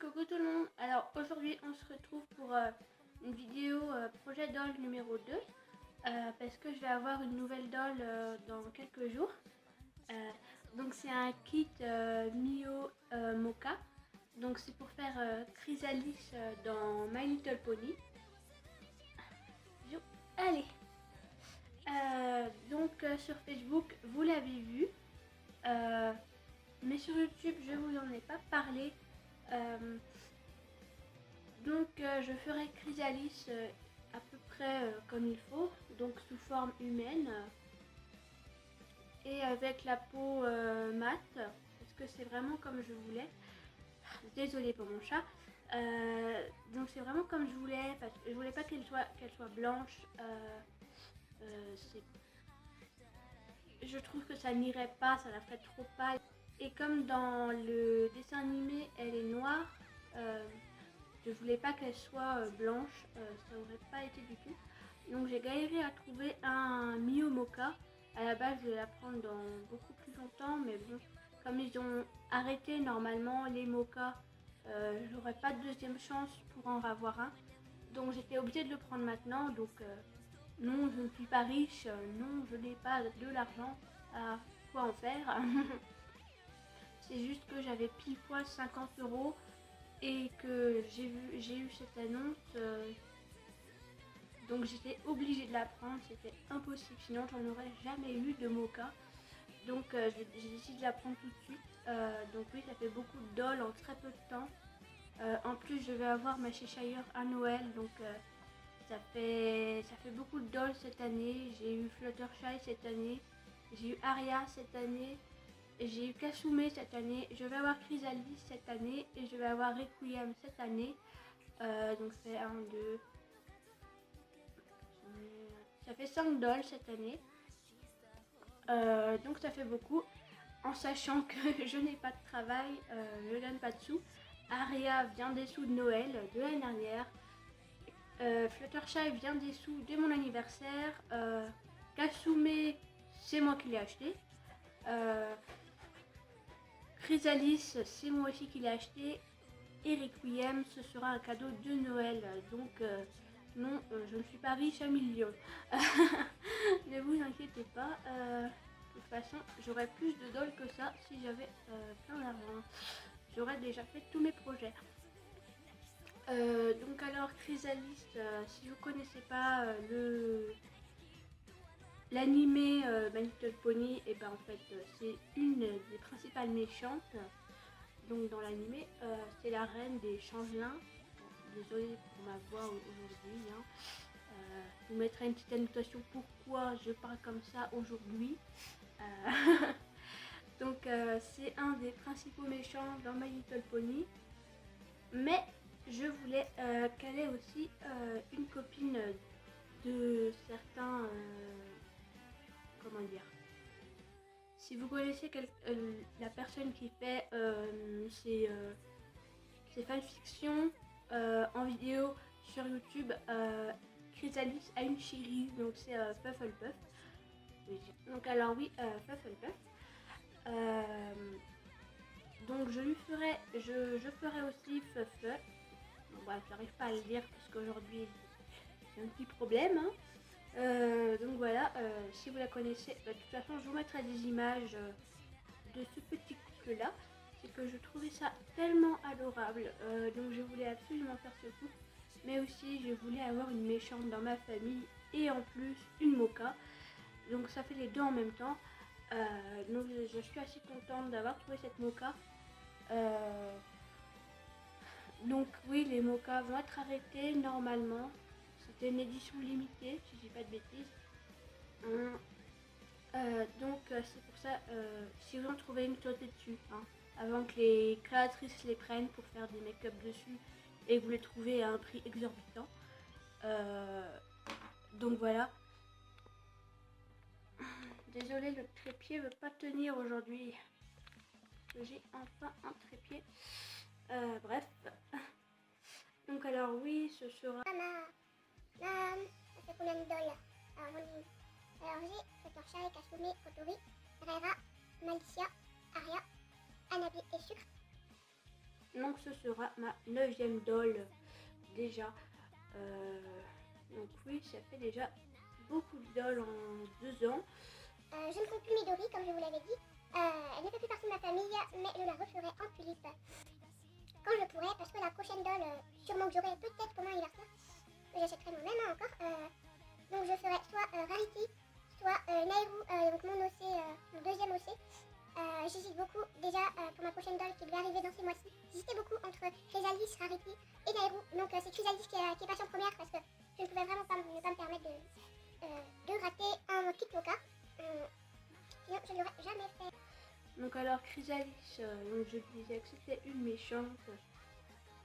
Coucou tout le monde. Alors aujourd'hui on se retrouve pour une vidéo projet doll numéro 2 parce que je vais avoir une nouvelle doll dans quelques jours. Donc c'est un kit Mio Mocha. Donc c'est pour faire Chrysalis dans My Little Pony. Allez. Sur Facebook vous l'avez vu. Mais sur YouTube je vous en ai pas parlé. Je ferai Chrysalis à peu près comme il faut, donc sous forme humaine et avec la peau mate, parce que c'est vraiment comme je voulais. Désolée pour mon chat. Donc c'est vraiment comme je voulais, parce que je voulais pas qu'elle soit blanche. Je trouve que ça n'irait pas, ça la ferait trop pâle. Et comme dans le dessin animé elle est noire, je voulais pas qu'elle soit blanche, ça aurait pas été du tout. Donc j'ai galéré à trouver un Mio Mocha. À la base je vais la prendre dans beaucoup plus longtemps, mais bon, comme ils ont arrêté normalement les Mocha, j'aurais pas de deuxième chance pour en avoir un. Donc j'étais obligée de le prendre maintenant. Donc non, je ne suis pas riche, non, je n'ai pas de l'argent à quoi en faire. C'est juste que j'avais pile poil 50 € et que j'ai eu cette annonce, donc j'étais obligée de la prendre, c'était impossible, sinon j'en aurais jamais eu de Mocha. Donc j'ai décidé de la prendre tout de suite. Donc oui, ça fait beaucoup de dolls en très peu de temps. En plus je vais avoir ma Cheshire à Noël, donc ça fait beaucoup de dolls cette année. J'ai eu Fluttershy cette année, j'ai eu Aria cette année, j'ai eu Kasumi cette année, je vais avoir Chrysalis cette année et je vais avoir Requiem cette année. Donc ça fait 1, 2, ça fait 5 dolls cette année. Donc ça fait beaucoup, en sachant que je n'ai pas de travail, je gagne pas de sous. Aria vient des sous de Noël de l'année dernière. Fluttershy vient des sous de mon anniversaire. Kasumi, c'est moi qui l'ai acheté. Chrysalis, c'est moi aussi qui l'ai acheté. Et Requiem, ce sera un cadeau de Noël. Donc non, je ne suis pas riche à millions. Ne vous inquiétez pas. De toute façon, j'aurais plus de dolls que ça si j'avais plein d'argent. J'aurais déjà fait tous mes projets. Donc alors Chrysalis, si vous connaissez pas l'animé My Little Pony, et ben en fait c'est une des principales méchantes. Donc dans l'animé, c'est la reine des changelins. Désolée pour ma voix aujourd'hui. Hein. Je vous mettrai une petite annotation pourquoi je parle comme ça aujourd'hui. Donc c'est un des principaux méchants dans My Little Pony. Mais je voulais qu'elle ait aussi une copine de certains... comment dire, si vous connaissez la personne qui fait ces fanfictions en vidéo sur YouTube, Chrysalis a une chérie, donc c'est Pufflepuff. Donc alors oui, Pufflepuff. Donc je lui ferai, je ferai aussi Fuffle. Bon, bref, j'arrive pas à le dire parce qu'aujourd'hui j'ai un petit problème. Hein. Donc voilà, si vous la connaissez, de toute façon je vous mettrai des images de ce petit couple là. C'est que je trouvais ça tellement adorable, donc je voulais absolument faire ce couple. Mais aussi je voulais avoir une méchante dans ma famille et en plus une Mocha. Donc ça fait les deux en même temps. Donc je suis assez contente d'avoir trouvé cette Mocha. Donc oui, les Mocha vont être arrêtés normalement. C'était une édition limitée, si je dis pas de bêtises. C'est pour ça, si vous en trouvez une, sautez dessus. Hein, avant que les créatrices les prennent pour faire des make-up dessus et que vous les trouvez à un prix exorbitant. Donc voilà. Désolée, le trépied veut pas tenir aujourd'hui. J'ai enfin un trépied. Bref. Donc alors oui, ce sera... Ça fait combien de dolls? Alors j'ai Fluttershy, Kasumi, Kotori, Rera, Malicia, Aria, Anabi et Sucre. Donc ce sera ma 9e doll déjà. Donc oui, ça fait déjà beaucoup de dolls en 2 ans. Je ne compte plus Midori, comme je vous l'avais dit. Elle ne fait plus partie de ma famille, mais je la referai en tulipe quand je pourrai, parce que la prochaine doll, sûrement que j'aurai peut-être pour mon anniversaire, que j'achèterai moi-même encore. Donc je ferai soit Rarity, soit Nairu, donc mon OC, mon 2e OC. J'hésite beaucoup déjà pour ma prochaine doll qui devait arriver dans ces mois-ci. J'hésitais beaucoup entre Chrysalis, Rarity et Nairu. Donc c'est Chrysalis qui est passé en première parce que je ne pouvais vraiment pas me permettre de rater un kit Loka. Sinon je ne l'aurais jamais fait. Donc alors Chrysalis, donc je disais que c'était une méchante.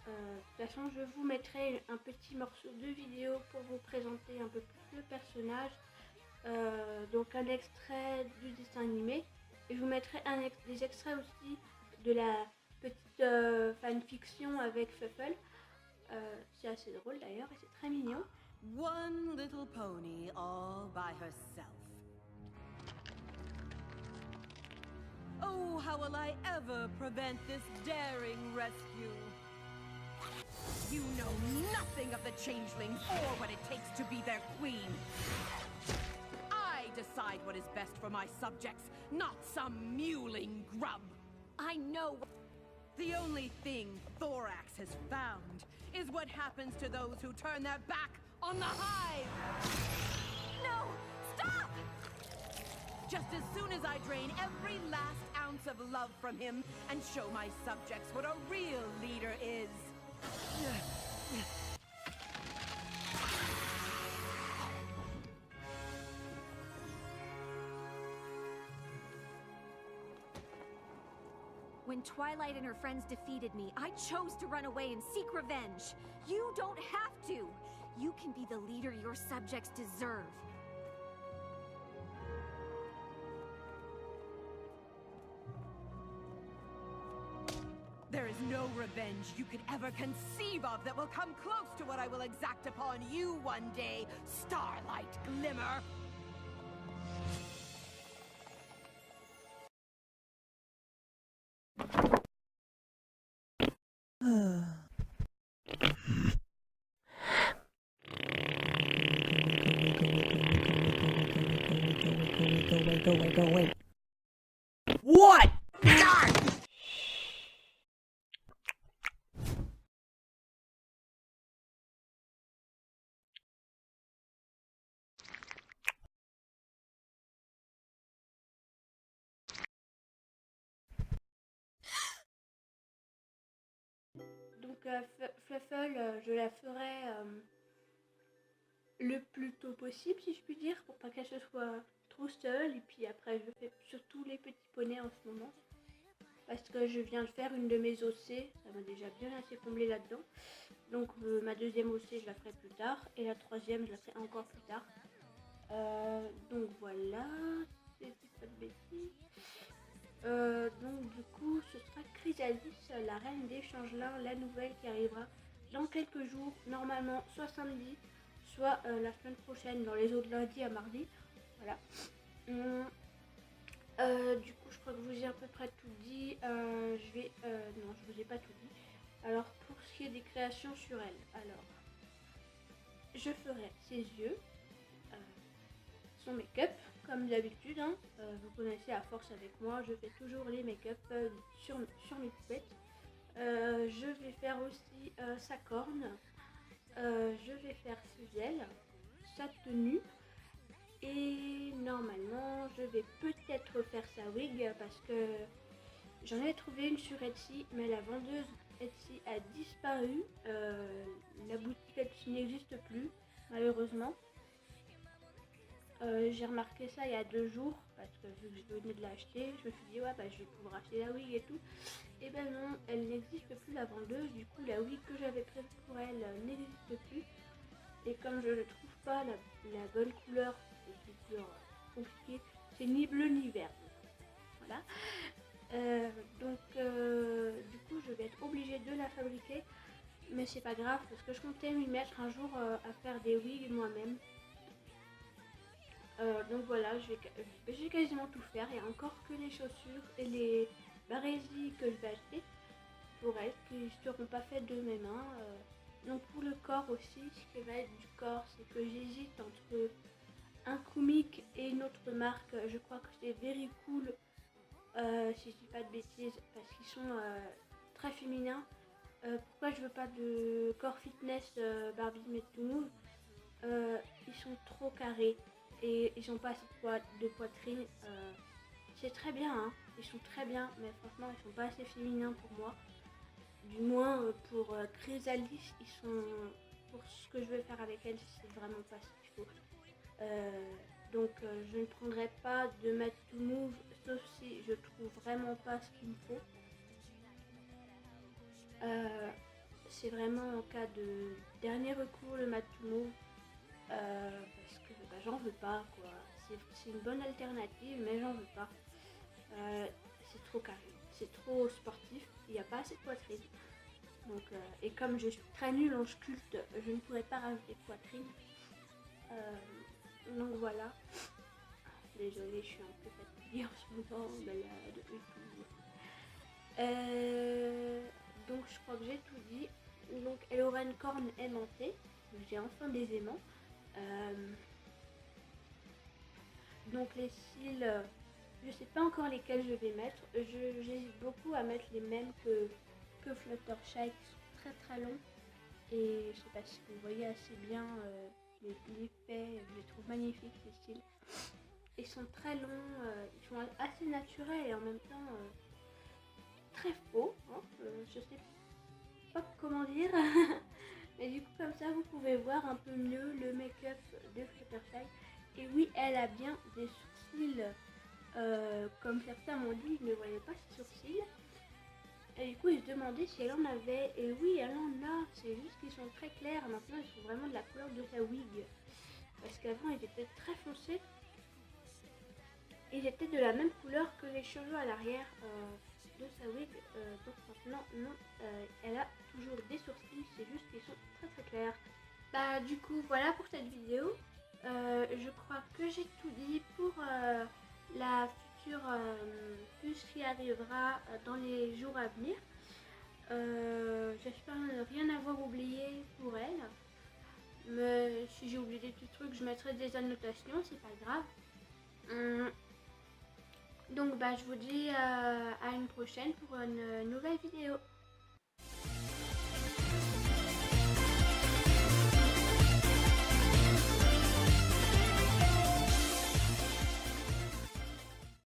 De toute façon je vous mettrai un petit morceau de vidéo pour vous présenter un peu plus le personnage. Donc un extrait du dessin animé. Et je vous mettrai des extraits aussi de la petite fanfiction avec Fuffle. C'est assez drôle d'ailleurs et c'est très mignon. One little pony all by herself. Oh, how will I ever prevent this daring rescue? You know nothing of the changelings or what it takes to be their queen. I decide what is best for my subjects, not some mewling grub. I know. The only thing Thorax has found is what happens to those who turn their back on the hive. No! Stop! Just as soon as I drain every last ounce of love from him and show my subjects what a real leader is. When Twilight and her friends defeated me, I chose to run away and seek revenge. You don't have to. You can be the leader your subjects deserve. There is no revenge you could ever conceive of that will come close to what I will exact upon you one day, Starlight Glimmer. Go away. What? Donc Fluffle, je la ferai le plus tôt possible si je puis dire, pour pas qu'elle se soit trop seule. Et puis après je fais surtout les petits poneys en ce moment, parce que je viens de faire une de mes OC, ça m'a déjà bien assez comblé là-dedans. Donc ma 2e OC je la ferai plus tard, et la 3e je la ferai encore plus tard. Donc voilà, c'est pas de bêtises. Donc du coup ce sera Chrysalis, la reine des changelins, la nouvelle qui arrivera dans quelques jours, normalement soit samedi, soit la semaine prochaine, dans les autres lundis à mardi. Voilà. Du coup je crois que je vous ai à peu près tout dit. Non, je vous ai pas tout dit. Alors pour ce qui est des créations sur elle, alors je ferai ses yeux, son make-up comme d'habitude, hein. Vous connaissez à force avec moi, je fais toujours les make-up sur mes poupettes. Je vais faire aussi sa corne, je vais faire ses ailes, sa tenue, et normalement je vais peut-être faire sa wig parce que j'en ai trouvé une sur Etsy, mais la vendeuse Etsy a disparu, la boutique Etsy n'existe plus malheureusement. J'ai remarqué ça il y a 2 jours parce que vu que je venais de l'acheter, je me suis dit ouais bah je vais pouvoir acheter la wig et tout. Et ben non, elle n'existe plus la vendeuse, du coup la wig que j'avais prévue pour elle n'existe plus. Et comme je ne trouve pas la bonne couleur, c'est une couleur compliquée, c'est ni bleu ni vert. Voilà. Du coup je vais être obligée de la fabriquer, mais c'est pas grave parce que je comptais m'y mettre un jour à faire des wigs moi-même. Donc voilà, je vais quasiment tout faire. Il y a encore que les chaussures et les barésies que je vais acheter. pour elle, qui ne seront pas faites de mes mains. Donc pour le corps aussi, ce qui va être du corps, c'est que j'hésite entre un comique et une autre marque. Je crois que c'est Very Cool, si je dis pas de bêtises, parce qu'ils sont très féminins. Pourquoi je veux pas de corps fitness Barbie Made to Move? Ils sont trop carrés et ils ont pas assez de poitrine. C'est très bien, hein. Ils sont très bien, mais franchement ils sont pas assez féminins pour moi. Du moins pour Chrysalis, ils sont, pour ce que je veux faire avec elle, c'est vraiment pas ce qu'il faut. Donc je ne prendrai pas de Made to Move, sauf si je trouve vraiment pas ce qu'il me faut. C'est vraiment en cas de dernier recours le Made to Move, parce que bah, j'en veux pas quoi. C'est une bonne alternative, mais j'en veux pas. C'est trop carré, c'est trop sportif, il n'y a pas assez de poitrine. Donc, et comme je suis très nulle en sculpte, je ne pourrais pas rajouter de poitrine. Donc voilà. Désolée, je suis un peu fatiguée en ce moment, malade et tout. Donc je crois que j'ai tout dit. Donc elle aura une corne aimantée. J'ai enfin des aimants. Donc les cils, je sais pas encore lesquels je vais mettre. J'hésite beaucoup à mettre les mêmes que Fluttershy, qui sont très très longs. Et je sais pas si vous voyez assez bien l'effet, je les trouve magnifiques ces cils. Ils sont très longs, ils sont assez naturels et en même temps très faux. Hein. Je sais pas comment dire. Mais du coup comme ça vous pouvez voir un peu mieux le make-up de Fluttershy. Et oui, elle a bien des sourcils, comme certains m'ont dit, ils ne voyaient pas ses sourcils. Et du coup ils se demandaient si elle en avait. Et oui, elle en a, c'est juste qu'ils sont très clairs. Maintenant ils sont vraiment de la couleur de sa wig. Parce qu'avant ils étaient très foncés. Ils étaient de la même couleur que les cheveux à l'arrière de sa wig. Donc maintenant non, elle a toujours des sourcils, c'est juste qu'ils sont très très clairs. Bah du coup voilà pour cette vidéo. Je crois que j'ai tout dit pour la future puce qui arrivera dans les jours à venir. J'espère ne rien avoir oublié pour elle. Mais si j'ai oublié des petits trucs, je mettrai des annotations, c'est pas grave. Donc bah je vous dis à une prochaine pour une nouvelle vidéo.